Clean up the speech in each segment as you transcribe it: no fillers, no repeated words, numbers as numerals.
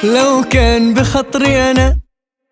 لو كان بخطري أنا،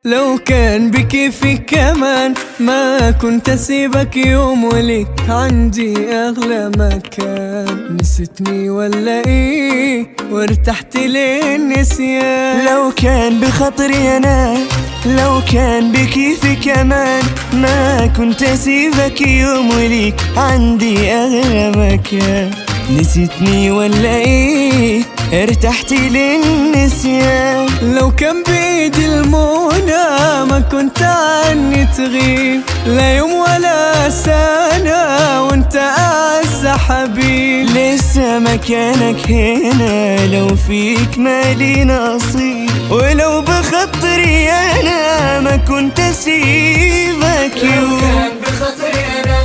لو كان بكيفي كمان، ما كنت أسيبك يوم وليك عندي أغلى مكان. نسيتني ولا إيه وارتحت للنسيان؟ لو كان بخطري أنا، لو كان بكيفي كمان، ما كنت أسيبك يوم وليك عندي أغلى مكان. نسيتني ولا إيه ارتحت للنسيان؟ لو كان بإيدي المنى ما كنت عني تغيب لا يوم ولا سنة وانت أعز حبيب. لسه مكانك هنا لو فيك مالي نصيب، ولو بخطري أنا ما كنت أسيبك يوم. لو كان بخطري أنا،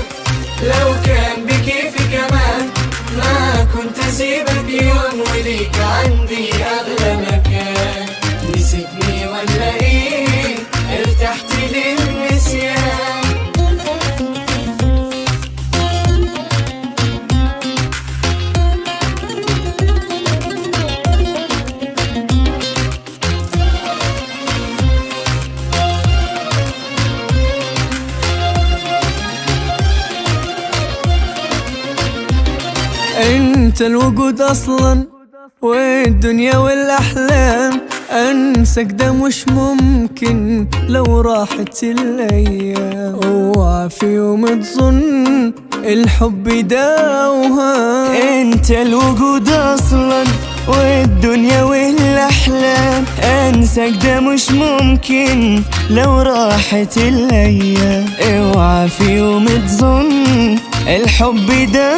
لو كان بكيفي كمان، ما كنت أسيبك يوم وليك عندي أغلى مكان. نسيتني ولا إيه ارتحت للنسيان؟ انت الوجود اصلا والدنيا والاحلام، انساك ده مش ممكن لو راحت الايام. اوعى في يوم تظن الحب ده اوهام. انت الوجود اصلا والدنيا والاحلام، انساك ده مش ممكن لو راحت الايام. اوعى في يوم تظن الحب ده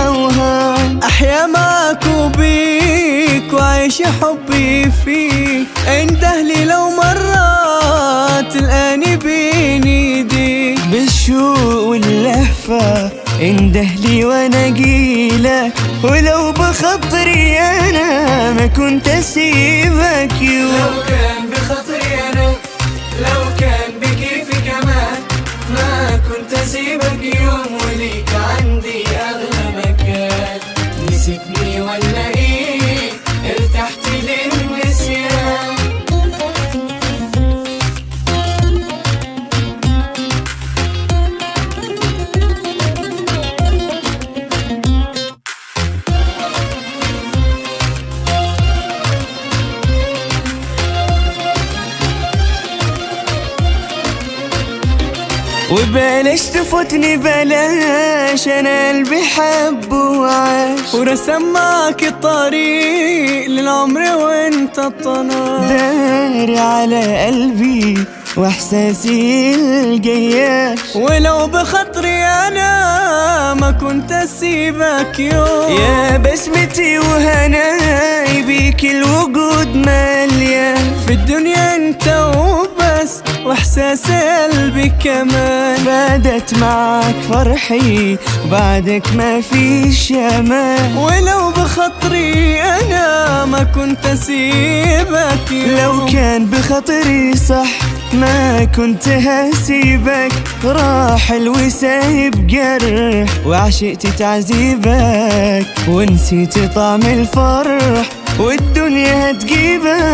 اوهام. احيا معاك وبيك وعيش حبي فيك، اندهلي لو مرات تلقاني بين ايديك. بالشوق واللهفة اندهلي وانا جيلك، ولو بخطري انا ما كنت اسيبك يوم. لو كان بخطري انا، لو كان بكيفي كمان، ما كنت اسيبك يوم وليك عندي اغلى مكان. نسيتني ولا ايه ارتحت للنسيان؟ وبلاش تفوتني بلاش، انا قلبي حب وعاش، ورسم معك الطريق للعمر وانت الطناش. داري على قلبي واحساسي الجياش. ولو بخطري انا ما كنت اسيبك يوم. يا بسمتي وهناي بيك الوجود مليان، في الدنيا انت وبس واحساس قلبي كمان. بدت معك فرحي وبعدك ما فيش امان. ولو بخطري انا ما كنت اسيبك يوم. لو كان بخطري صح ما كنت هسيبك، راح الوسايب جرح وعشقت تعذيبك، ونسيت طعم الفرح والدنيا هتجيبك.